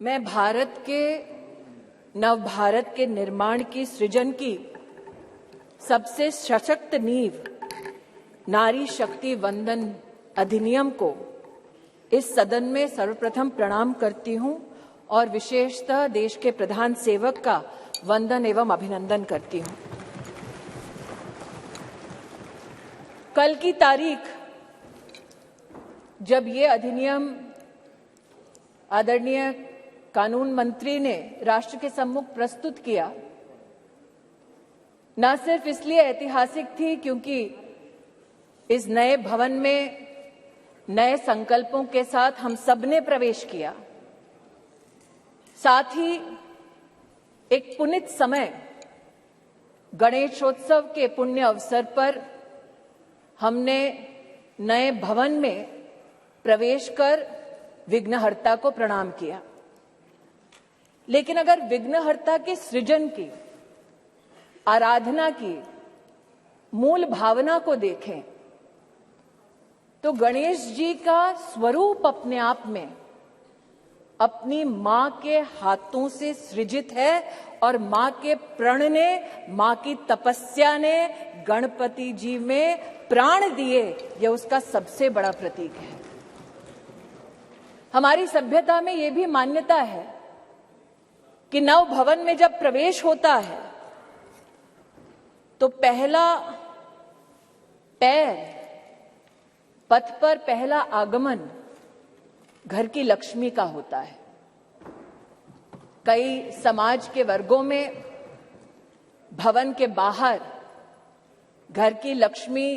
मैं भारत के नव भारत के निर्माण की सृजन की सबसे सशक्त नींव नारी शक्ति वंदन अधिनियम को इस सदन में सर्वप्रथम प्रणाम करती हूं और विशेषतः देश के प्रधान सेवक का वंदन एवं अभिनंदन करती हूं। कल की तारीख जब ये अधिनियम आदरणीय कानून मंत्री ने राष्ट्र के सम्मुख प्रस्तुत किया, न सिर्फ इसलिए ऐतिहासिक थी क्योंकि इस नए भवन में नए संकल्पों के साथ हम सबने प्रवेश किया, साथ ही एक पुनीत समय गणेशोत्सव के पुण्य अवसर पर हमने नए भवन में प्रवेश कर विघ्नहर्ता को प्रणाम किया। लेकिन अगर विघ्नहर्ता के सृजन की, आराधना की मूल भावना को देखें तो गणेश जी का स्वरूप अपने आप में अपनी मां के हाथों से सृजित है और मां के प्रण ने, मां की तपस्या ने गणपति जी में प्राण दिए, यह उसका सबसे बड़ा प्रतीक है। हमारी सभ्यता में यह भी मान्यता है कि नव भवन में जब प्रवेश होता है तो पहला पैर, पथ पर पहला आगमन घर की लक्ष्मी का होता है। कई समाज के वर्गों में भवन के बाहर घर की लक्ष्मी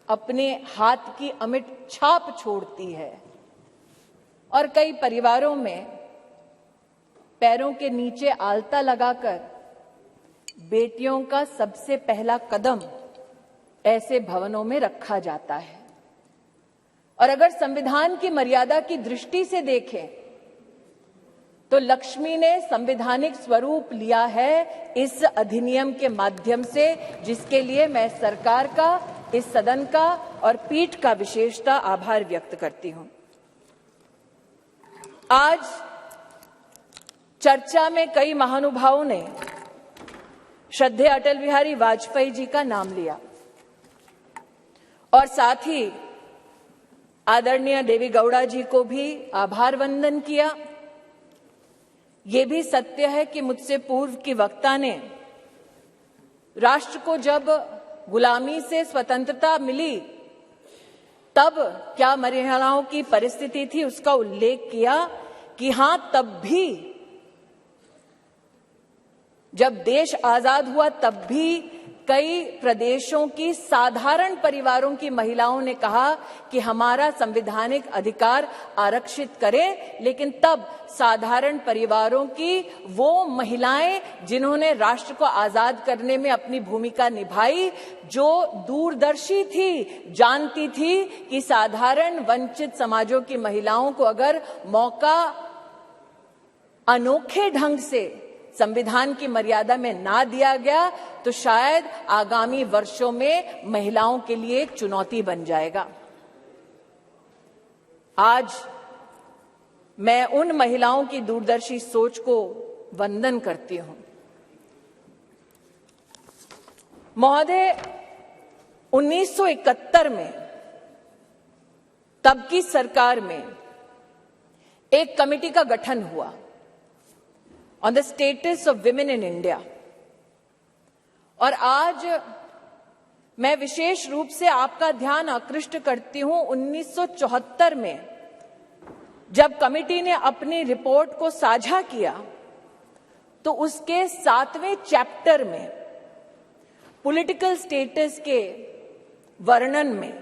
अपने हाथ की अमिट छाप छोड़ती है और कई परिवारों में पैरों के नीचे आलता लगाकर बेटियों का सबसे पहला कदम ऐसे भवनों में रखा जाता है। और अगर संविधान की मर्यादा की दृष्टि से देखें तो लक्ष्मी ने संवैधानिक स्वरूप लिया है इस अधिनियम के माध्यम से, जिसके लिए मैं सरकार का, इस सदन का और पीठ का विशेषतः आभार व्यक्त करती हूं। आज चर्चा में कई महानुभावों ने श्रद्धेय अटल बिहारी वाजपेयी जी का नाम लिया और साथ ही आदरणीय देवी गौड़ा जी को भी आभार वंदन किया। ये भी सत्य है कि मुझसे पूर्व की वक्ता ने राष्ट्र को जब गुलामी से स्वतंत्रता मिली तब क्या महिलाओं की परिस्थिति थी उसका उल्लेख किया कि हां, तब भी जब देश आजाद हुआ तब भी कई प्रदेशों की साधारण परिवारों की महिलाओं ने कहा कि हमारा संवैधानिक अधिकार आरक्षित करें, लेकिन तब साधारण परिवारों की वो महिलाएं जिन्होंने राष्ट्र को आजाद करने में अपनी भूमिका निभाई, जो दूरदर्शी थी, जानती थी कि साधारण वंचित समाजों की महिलाओं को अगर मौका अनोखे ढंग से संविधान की मर्यादा में ना दिया गया तो शायद आगामी वर्षों में महिलाओं के लिए एक चुनौती बन जाएगा। आज मैं उन महिलाओं की दूरदर्शी सोच को वंदन करती हूं। महोदय, 1971 में तब की सरकार में एक कमेटी का गठन हुआ on the status of women in India, और आज मैं विशेष रूप से आपका ध्यान आकृष्ट करती हूं 1974 में जब कमेटी ने अपनी रिपोर्ट को साझा किया तो उसके 7वें चैप्टर में पॉलिटिकल स्टेटस के वर्णन में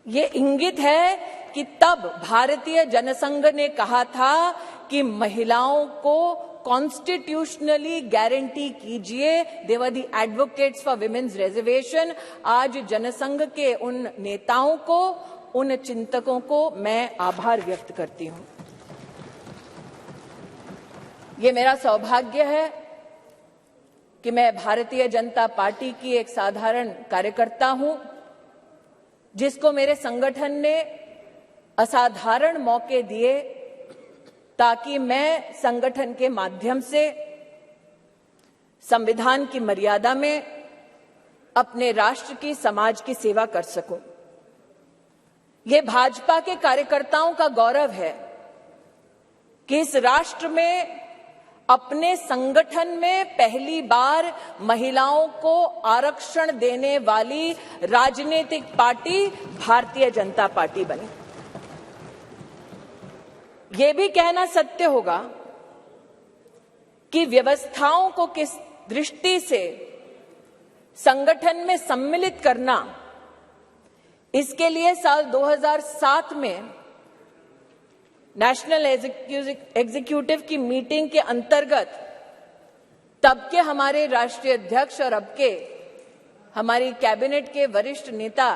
ये इंगित है कि तब भारतीय जनसंघ ने कहा था कि महिलाओं को कॉन्स्टिट्यूशनली गारंटी कीजिए। They were the advocates for women's reservation. आज जनसंघ के उन नेताओं को, उन चिंतकों को मैं आभार व्यक्त करती हूं। ये मेरा सौभाग्य है कि मैं भारतीय जनता पार्टी की एक साधारण कार्यकर्ता हूं, जिसको मेरे संगठन ने असाधारण मौके दिए ताकि मैं संगठन के माध्यम से संविधान की मर्यादा में अपने राष्ट्र की, समाज की सेवा कर सकूं। ये भाजपा के कार्यकर्ताओं का गौरव है कि इस राष्ट्र में अपने संगठन में पहली बार महिलाओं को आरक्षण देने वाली राजनीतिक पार्टी भारतीय जनता पार्टी बनी। ये भी कहना सत्य होगा कि व्यवस्थाओं को किस दृष्टि से संगठन में सम्मिलित करना, इसके लिए साल 2007 में नेशनल एग्जीक्यूटिव की मीटिंग के अंतर्गत तब के हमारे राष्ट्रीय अध्यक्ष और अब के हमारी कैबिनेट के वरिष्ठ नेता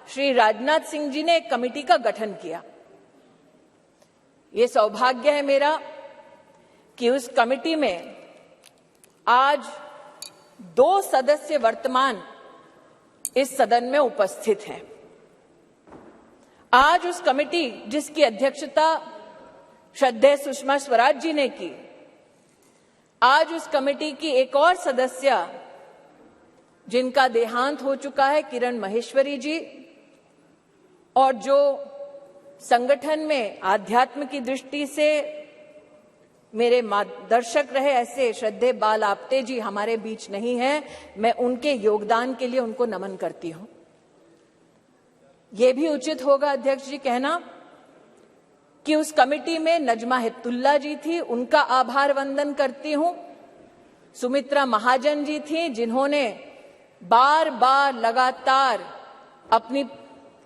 श्री राजनाथ सिंह जी ने एक कमेटी का गठन किया। ये सौभाग्य है मेरा कि उस कमेटी में आज 2 सदस्य वर्तमान इस सदन में उपस्थित हैं। आज उस कमेटी जिसकी अध्यक्षता श्रद्धेय सुषमा स्वराज जी ने की, आज उस कमेटी की एक और सदस्य जिनका देहांत हो चुका है, किरण माहेश्वरी जी, और जो संगठन में आध्यात्म की दृष्टि से मेरे मार्गदर्शक रहे, ऐसे श्रद्धेय बाल आपटे जी हमारे बीच नहीं हैं। मैं उनके योगदान के लिए उनको नमन करती हूं। यह भी उचित होगा अध्यक्ष जी कहना कि उस कमेटी में नजमा हिप्तुल्ला जी थी, उनका आभार वंदन करती हूं। सुमित्रा महाजन जी थी, जिन्होंने बार बार लगातार अपनी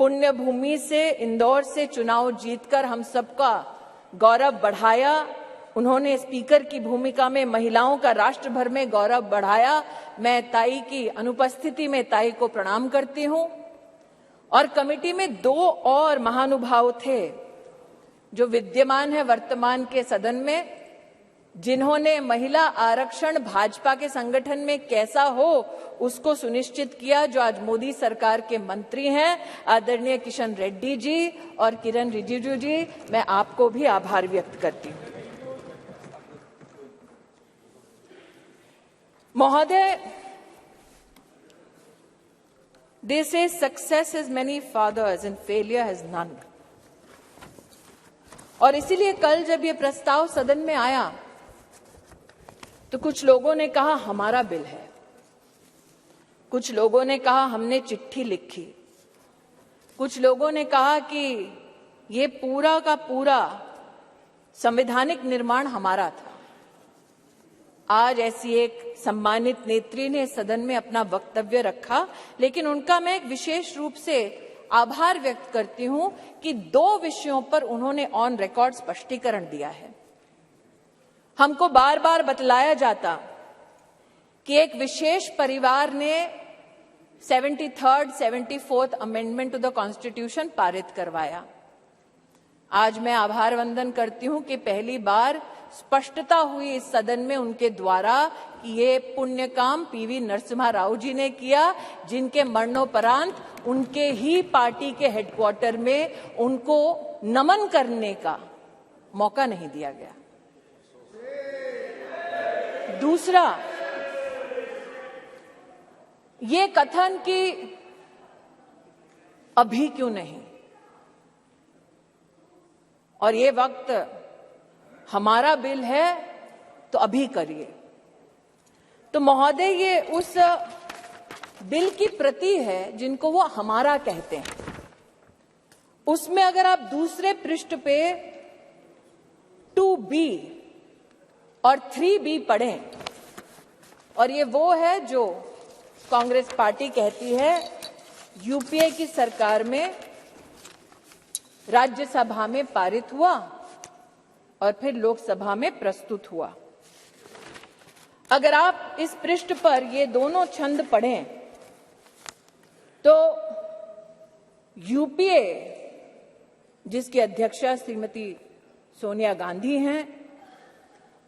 पुण्य भूमि से, इंदौर से चुनाव जीतकर हम सबका गौरव बढ़ाया। उन्होंने स्पीकर की भूमिका में महिलाओं का राष्ट्र भर में गौरव बढ़ाया। मैं ताई की अनुपस्थिति में ताई को प्रणाम करती हूं। और कमेटी में 2 और महानुभाव थे जो विद्यमान है वर्तमान के सदन में, जिन्होंने महिला आरक्षण भाजपा के संगठन में कैसा हो उसको सुनिश्चित किया, जो आज मोदी सरकार के मंत्री हैं, आदरणीय किशन रेड्डी जी और किरण रिजिजू जी। मैं आपको भी आभार व्यक्त करती हूं। महोदय, they say success has many fathers and failure has none। और इसीलिए कल जब ये प्रस्ताव सदन में आया तो कुछ लोगों ने कहा हमारा बिल है, कुछ लोगों ने कहा हमने चिट्ठी लिखी, कुछ लोगों ने कहा कि ये पूरा का पूरा संवैधानिक निर्माण हमारा था। आज ऐसी एक सम्मानित नेत्री ने सदन में अपना वक्तव्य रखा, लेकिन उनका मैं एक विशेष रूप से आभार व्यक्त करती हूं कि 2 विषयों पर उन्होंने ऑन रिकॉर्ड स्पष्टीकरण दिया है। हमको बार बार बतलाया जाता कि एक विशेष परिवार ने 73rd, 74th amendment to the constitution पारित करवाया। आज मैं आभार वंदन करती हूं कि पहली बार स्पष्टता हुई इस सदन में उनके द्वारा कि ये पुण्य काम पीवी नरसिम्हा राव जी ने किया, जिनके मरणोपरांत उनके ही पार्टी के हेडक्वार्टर में उनको नमन करने का मौका नहीं दिया गया। दूसरा, ये कथन कि अभी क्यों नहीं और ये वक्त हमारा बिल है तो अभी करिए। तो महोदय, ये उस बिल की प्रति है जिनको वो हमारा कहते हैं। उसमें अगर आप दूसरे पृष्ठ पे 2B और 3B पढ़ें, और ये वो है जो कांग्रेस पार्टी कहती है यूपीए की सरकार में राज्यसभा में पारित हुआ और फिर लोकसभा में प्रस्तुत हुआ। अगर आप इस पृष्ठ पर ये दोनों छंद पढ़ें तो यूपीए, जिसकी अध्यक्षा श्रीमती सोनिया गांधी हैं,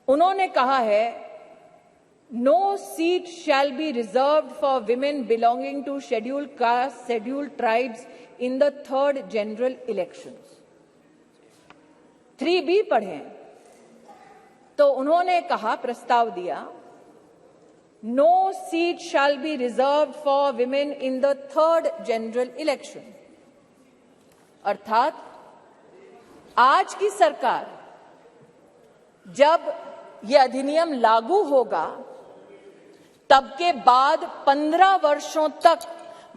उन्होंने कहा है no seat shall be reserved for women belonging to scheduled caste, scheduled tribes in the 3rd general elections. 3B पढ़ें तो उन्होंने कहा, प्रस्ताव दिया, no seat shall be reserved for women in the third general election. अर्थात आज की सरकार जब यह अधिनियम लागू होगा तब के बाद 15 वर्षों तक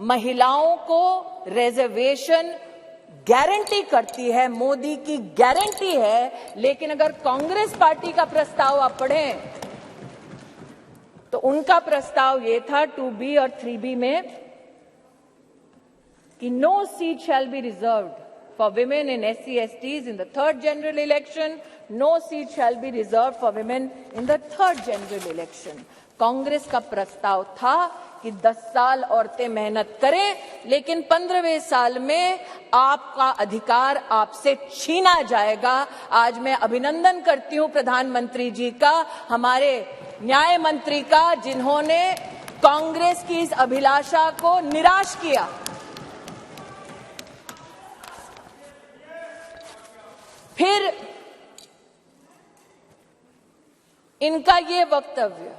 महिलाओं को रिजर्वेशन गारंटी करती है, मोदी की गारंटी है। लेकिन अगर कांग्रेस पार्टी का प्रस्ताव आप पढ़ें तो उनका प्रस्ताव ये था 2B और 3B में कि no seat shall be reserved for women in SC/STs in the third general election, no seat shall be reserved for women in the third general election. Congress का प्रस्ताव था कि 10 साल औरतें मेहनत करें, लेकिन 15वें साल में आपका अधिकार आपसे छीना जाएगा। आज मैं अभिनंदन करती हूं प्रधानमंत्री जी का, हमारे न्याय मंत्री का, जिन्होंने कांग्रेस की इस अभिलाषा को निराश किया। फिर इनका ये वक्तव्य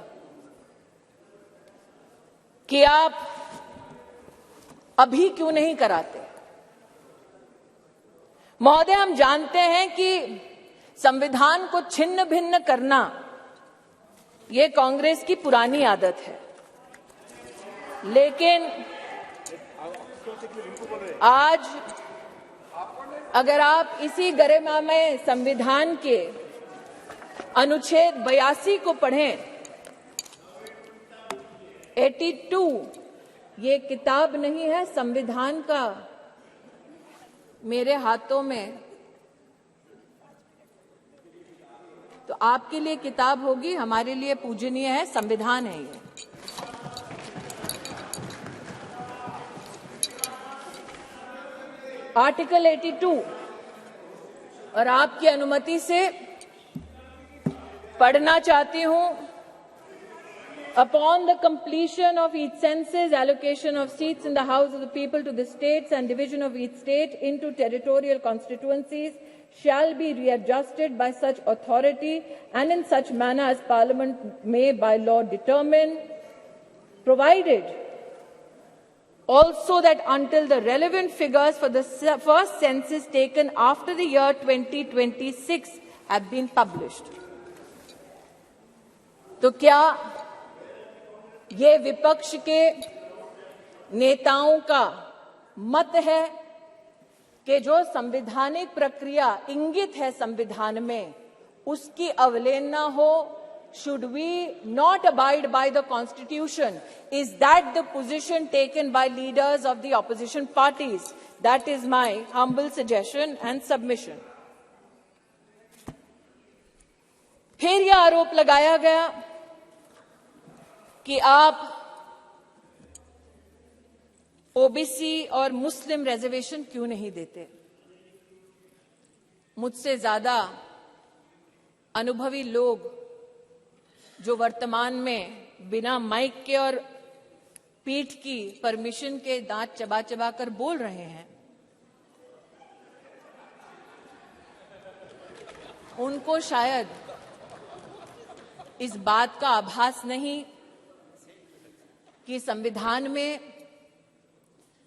कि आप अभी क्यों नहीं कराते। महोदय, हम जानते हैं कि संविधान को छिन्न भिन्न करना ये कांग्रेस की पुरानी आदत है, लेकिन आज अगर आप इसी गरिमामय संविधान के अनुच्छेद 82 को पढ़ें, 82, ये किताब नहीं है संविधान का, मेरे हाथों में, तो आपके लिए किताब होगी, हमारे लिए पूजनीय है, संविधान है ये। आर्टिकल 82, और आपकी अनुमति से पढ़ना चाहती हूं। Upon the completion of each census, allocation of seats in the House of the People to the states and division of each state into territorial constituencies shall be readjusted by such authority and in such manner as Parliament may by law determine, provided also that until the relevant figures for the first census taken after the year 2026 have been published. तो क्या ये विपक्ष के नेताओं का मत है कि जो संवैधानिक प्रक्रिया इंगित है संविधान में, उसकी अवहेलना हो? Should we not abide by the Constitution? Is that the position taken by leaders of the opposition parties? That is my humble suggestion and submission. फिर यह आरोप लगाया गया कि आप ओबीसी और मुस्लिम रिजर्वेशन क्यों नहीं देते। मुझसे ज्यादा अनुभवी लोग जो वर्तमान में बिना माइक के और पीठ की परमिशन के दांत चबा चबा कर बोल रहे हैं, उनको शायद इस बात का आभास नहीं कि संविधान में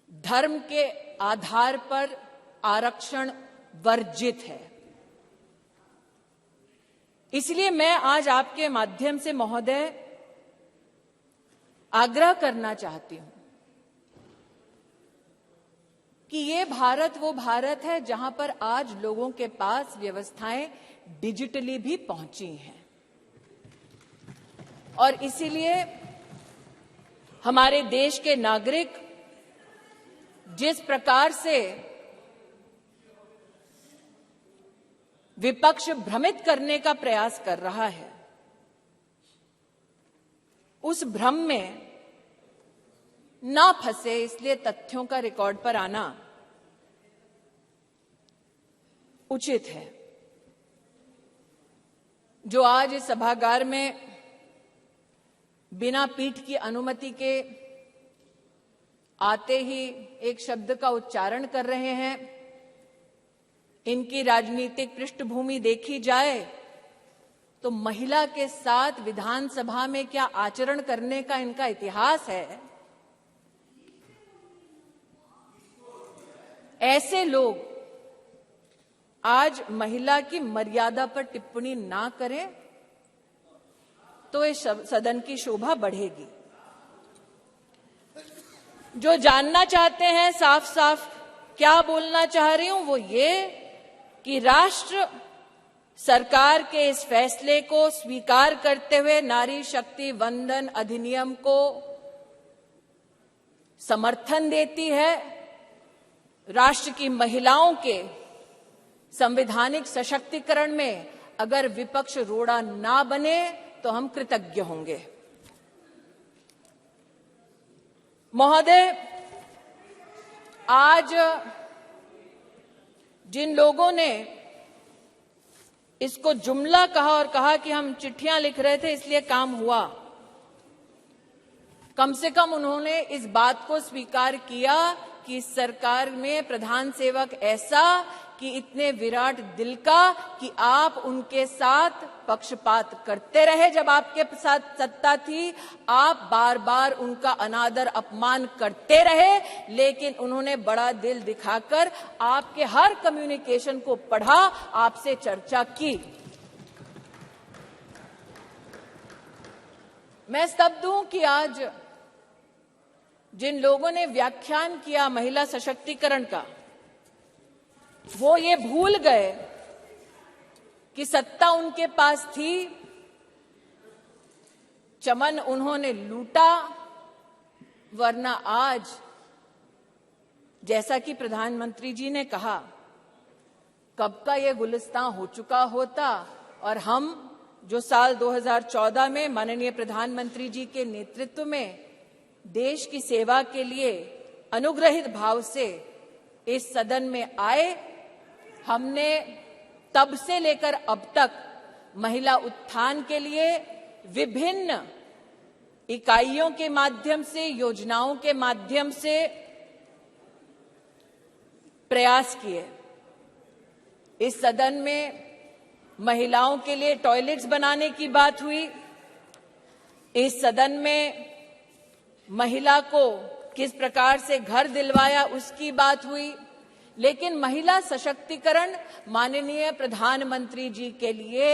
धर्म के आधार पर आरक्षण वर्जित है। इसलिए मैं आज आपके माध्यम से महोदय आग्रह करना चाहती हूं कि ये भारत वो भारत है जहां पर आज लोगों के पास व्यवस्थाएं डिजिटली भी पहुंची हैं, और इसीलिए हमारे देश के नागरिक जिस प्रकार से विपक्ष भ्रमित करने का प्रयास कर रहा है, उस भ्रम में ना फंसे, इसलिए तथ्यों का रिकॉर्ड पर आना उचित है। जो आज इस सभागार में बिना पीठ की अनुमति के आते ही एक शब्द का उच्चारण कर रहे हैं, इनकी राजनीतिक पृष्ठभूमि देखी जाए तो महिला के साथ विधानसभा में क्या आचरण करने का इनका इतिहास है। ऐसे लोग आज महिला की मर्यादा पर टिप्पणी ना करें तो इस सदन की शोभा बढ़ेगी। जो जानना चाहते हैं साफ साफ क्या बोलना चाह रही हूं वो ये कि राष्ट्र सरकार के इस फैसले को स्वीकार करते हुए नारी शक्ति वंदन अधिनियम को समर्थन देती है। राष्ट्र की महिलाओं के संवैधानिक सशक्तिकरण में अगर विपक्ष रोड़ा ना बने तो हम कृतज्ञ होंगे। महोदय, आज जिन लोगों ने इसको जुमला कहा और कहा कि हम चिट्ठियां लिख रहे थे इसलिए काम हुआ, कम से कम उन्होंने इस बात को स्वीकार किया कि सरकार में प्रधान सेवक ऐसा कि इतने विराट दिल का कि आप उनके साथ पक्षपात करते रहे। जब आपके साथ सत्ता थी आप बार बार उनका अनादर अपमान करते रहे, लेकिन उन्होंने बड़ा दिल दिखाकर आपके हर कम्युनिकेशन को पढ़ा, आपसे चर्चा की। मैं स्तब्ध हूं कि आज जिन लोगों ने व्याख्यान किया महिला सशक्तिकरण का, वो ये भूल गए कि सत्ता उनके पास थी, चमन उन्होंने लूटा, वरना आज जैसा कि प्रधानमंत्री जी ने कहा कब का ये गुलिस्तां हो चुका होता और हम जो साल 2014 में माननीय प्रधानमंत्री जी के नेतृत्व में देश की सेवा के लिए अनुग्रहित भाव से इस सदन में आए, हमने तब से लेकर अब तक महिला उत्थान के लिए विभिन्न इकाइयों के माध्यम से, योजनाओं के माध्यम से प्रयास किए। इस सदन में महिलाओं के लिए टॉयलेट्स बनाने की बात हुई, इस सदन में महिला को किस प्रकार से घर दिलवाया उसकी बात हुई, लेकिन महिला सशक्तिकरण माननीय प्रधानमंत्री जी के लिए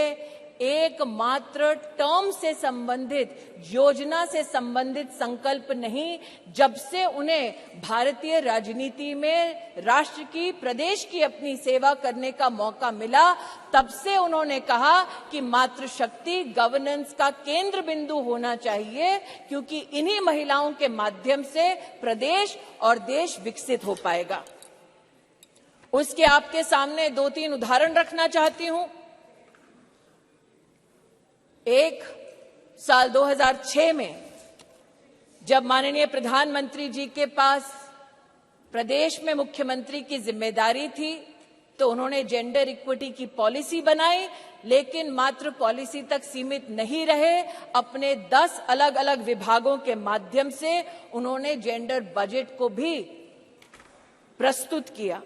एकमात्र टर्म से संबंधित, योजना से संबंधित संकल्प नहीं। जब से उन्हें भारतीय राजनीति में राष्ट्र की, प्रदेश की अपनी सेवा करने का मौका मिला, तब से उन्होंने कहा कि मातृशक्ति गवर्नेंस का केंद्र बिंदु होना चाहिए, क्योंकि इन्हीं महिलाओं के माध्यम से प्रदेश और देश विकसित हो पाएगा। उसके आपके सामने 2-3 उदाहरण रखना चाहती हूं। एक, साल 2006 में जब माननीय प्रधानमंत्री जी के पास प्रदेश में मुख्यमंत्री की जिम्मेदारी थी तो उन्होंने जेंडर इक्विटी की पॉलिसी बनाई, लेकिन मात्र पॉलिसी तक सीमित नहीं रहे, अपने 10 अलग अलग विभागों के माध्यम से उन्होंने जेंडर बजट को भी प्रस्तुत किया।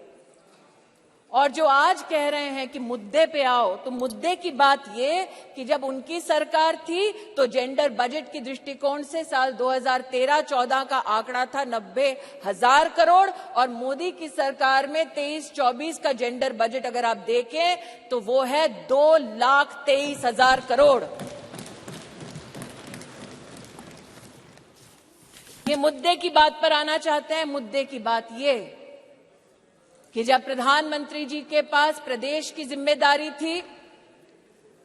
और जो आज कह रहे हैं कि मुद्दे पे आओ, तो मुद्दे की बात ये कि जब उनकी सरकार थी तो जेंडर बजट की दृष्टिकोण से साल 2013-14 का आंकड़ा था 90,000 करोड़ और मोदी की सरकार में 23-24 का जेंडर बजट अगर आप देखें तो वो है 2,23,000 करोड़। ये मुद्दे की बात पर आना चाहते हैं। मुद्दे की बात ये कि जब प्रधानमंत्री जी के पास प्रदेश की जिम्मेदारी थी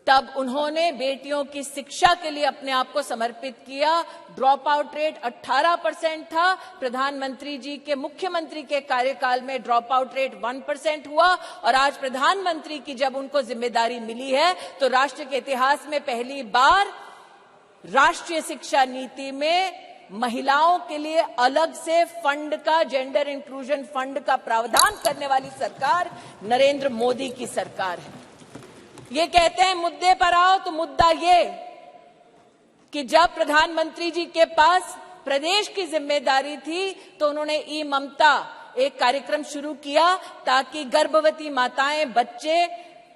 तब उन्होंने बेटियों की शिक्षा के लिए अपने आप को समर्पित किया। ड्रॉप आउट रेट 18% था, प्रधानमंत्री जी के मुख्यमंत्री के कार्यकाल में ड्रॉप आउट रेट 1% हुआ और आज प्रधानमंत्री की जब उनको जिम्मेदारी मिली है तो राष्ट्र के इतिहास में पहली बार राष्ट्रीय शिक्षा नीति में महिलाओं के लिए अलग से फंड का, जेंडर इंक्लूजन फंड का प्रावधान करने वाली सरकार नरेंद्र मोदी की सरकार है। ये कहते हैं मुद्दे पर आओ, तो मुद्दा ये कि जब प्रधानमंत्री जी के पास प्रदेश की जिम्मेदारी थी तो उन्होंने ई ममता एक कार्यक्रम शुरू किया ताकि गर्भवती माताएं, बच्चे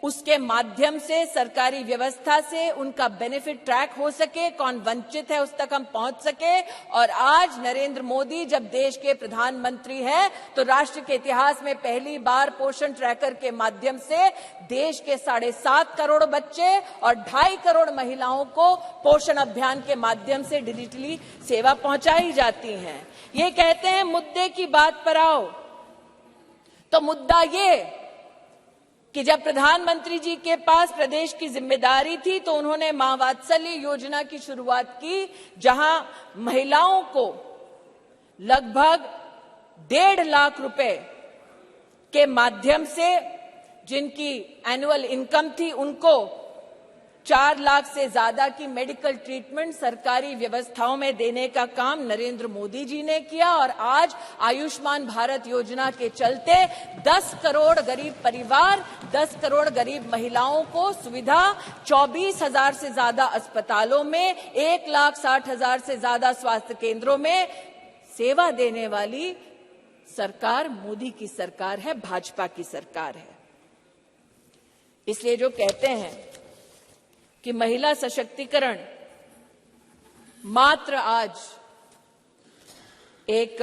उसके माध्यम से सरकारी व्यवस्था से उनका बेनिफिट ट्रैक हो सके, कौन वंचित है उस तक हम पहुंच सके। और आज नरेंद्र मोदी जब देश के प्रधानमंत्री हैं तो राष्ट्र के इतिहास में पहली बार पोषण ट्रैकर के माध्यम से देश के 7.5 करोड़ बच्चे और 2.5 करोड़ महिलाओं को पोषण अभियान के माध्यम से डिजिटली सेवा पहुंचाई जाती है। ये कहते हैं मुद्दे की बात पर आओ, तो मुद्दा ये कि जब प्रधानमंत्री जी के पास प्रदेश की जिम्मेदारी थी तो उन्होंने मां वात्सल्य योजना की शुरुआत की, जहां महिलाओं को लगभग 1.5 लाख रुपए के माध्यम से जिनकी एनुअल इनकम थी उनको 4 लाख से ज्यादा की मेडिकल ट्रीटमेंट सरकारी व्यवस्थाओं में देने का काम नरेंद्र मोदी जी ने किया। और आज आयुष्मान भारत योजना के चलते 10 करोड़ गरीब परिवार, 10 करोड़ गरीब महिलाओं को सुविधा, 24,000 से ज्यादा अस्पतालों में, 1,60,000 से ज्यादा स्वास्थ्य केंद्रों में सेवा देने वाली सरकार मोदी की सरकार है, भाजपा की सरकार है। इसलिए जो कहते हैं कि महिला सशक्तिकरण मात्र आज एक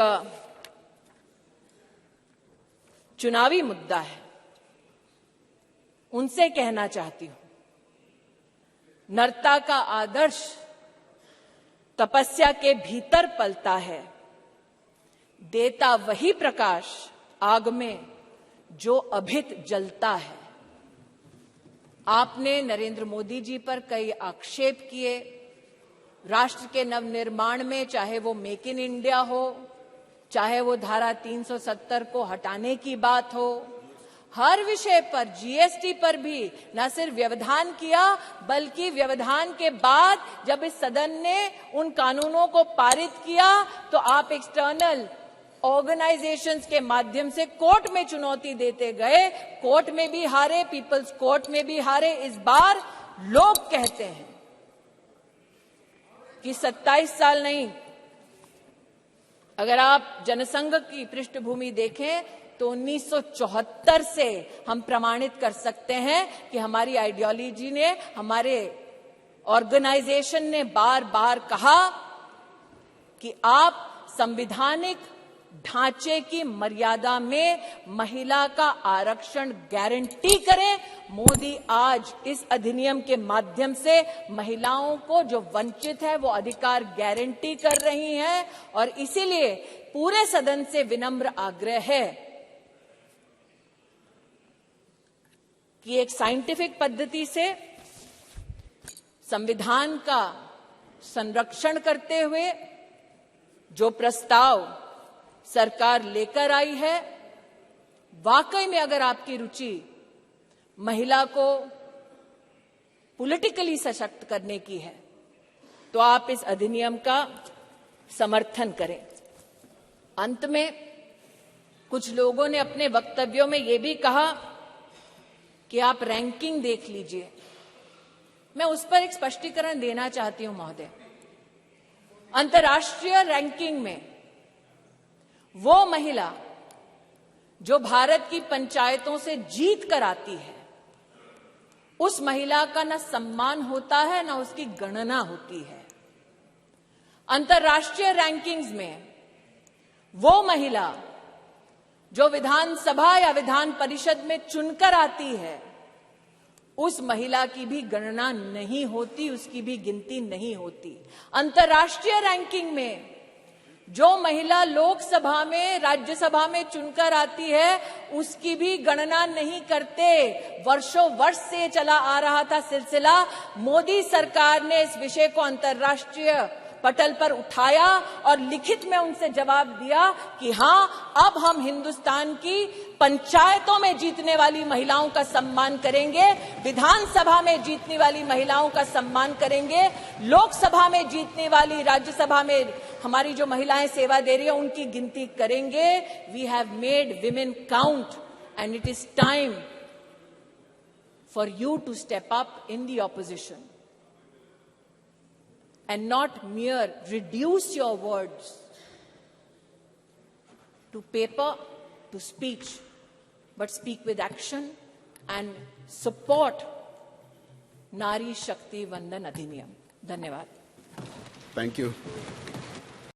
चुनावी मुद्दा है, उनसे कहना चाहती हूं, नरता का आदर्श तपस्या के भीतर पलता है, देता वही प्रकाश आग में जो अभित जलता है। आपने नरेंद्र मोदी जी पर कई आक्षेप किए राष्ट्र के नवनिर्माण में, चाहे वो मेक इन इंडिया हो, चाहे वो धारा 370 को हटाने की बात हो, हर विषय पर, जीएसटी पर भी न सिर्फ व्यवधान किया बल्कि व्यवधान के बाद जब इस सदन ने उन कानूनों को पारित किया तो आप एक्सटर्नल ऑर्गेनाइजेशंस के माध्यम से कोर्ट में चुनौती देते गए, कोर्ट में भी हारे, पीपल्स कोर्ट में भी हारे। इस बार लोग कहते हैं कि 27 साल नहीं, अगर आप जनसंघ की पृष्ठभूमि देखें तो 1974 से हम प्रमाणित कर सकते हैं कि हमारी आइडियोलॉजी ने, हमारे ऑर्गेनाइजेशन ने बार बार कहा कि आप संवैधानिक ढांचे की मर्यादा में महिला का आरक्षण गारंटी करें। मोदी आज इस अधिनियम के माध्यम से महिलाओं को जो वंचित है वो अधिकार गारंटी कर रही हैं। और इसीलिए पूरे सदन से विनम्र आग्रह है कि एक साइंटिफिक पद्धति से संविधान का संरक्षण करते हुए जो प्रस्ताव सरकार लेकर आई है, वाकई में अगर आपकी रुचि महिला को पॉलिटिकली सशक्त करने की है तो आप इस अधिनियम का समर्थन करें। अंत में कुछ लोगों ने अपने वक्तव्यों में यह भी कहा कि आप रैंकिंग देख लीजिए। मैं उस पर एक स्पष्टीकरण देना चाहती हूं महोदय। अंतर्राष्ट्रीय रैंकिंग में वो महिला जो भारत की पंचायतों से जीत कर आती है, उस महिला का न सम्मान होता है न उसकी गणना होती है। अंतर्राष्ट्रीय रैंकिंग्स में वो महिला जो विधानसभा या विधान परिषद में चुनकर आती है, उस महिला की भी गणना नहीं होती, उसकी भी गिनती नहीं होती। अंतर्राष्ट्रीय रैंकिंग में जो महिला लोकसभा में, राज्यसभा में चुनकर आती है, उसकी भी गणना नहीं करते। वर्षों वर्ष से चला आ रहा था सिलसिला। मोदी सरकार ने इस विषय को अंतर्राष्ट्रीय पटल पर उठाया और लिखित में उनसे जवाब दिया कि हां, अब हम हिंदुस्तान की पंचायतों में जीतने वाली महिलाओं का सम्मान करेंगे, विधानसभा में जीतने वाली महिलाओं का सम्मान करेंगे, लोकसभा में जीतने वाली, राज्यसभा में हमारी जो महिलाएं सेवा दे रही है उनकी गिनती करेंगे। We have made women count and it is time for you to step up in the opposition and not mere reduce your words to paper, to speech, but speak with action and support Nari Shakti Vandan Adhiniyam. धन्यवाद. Thank you.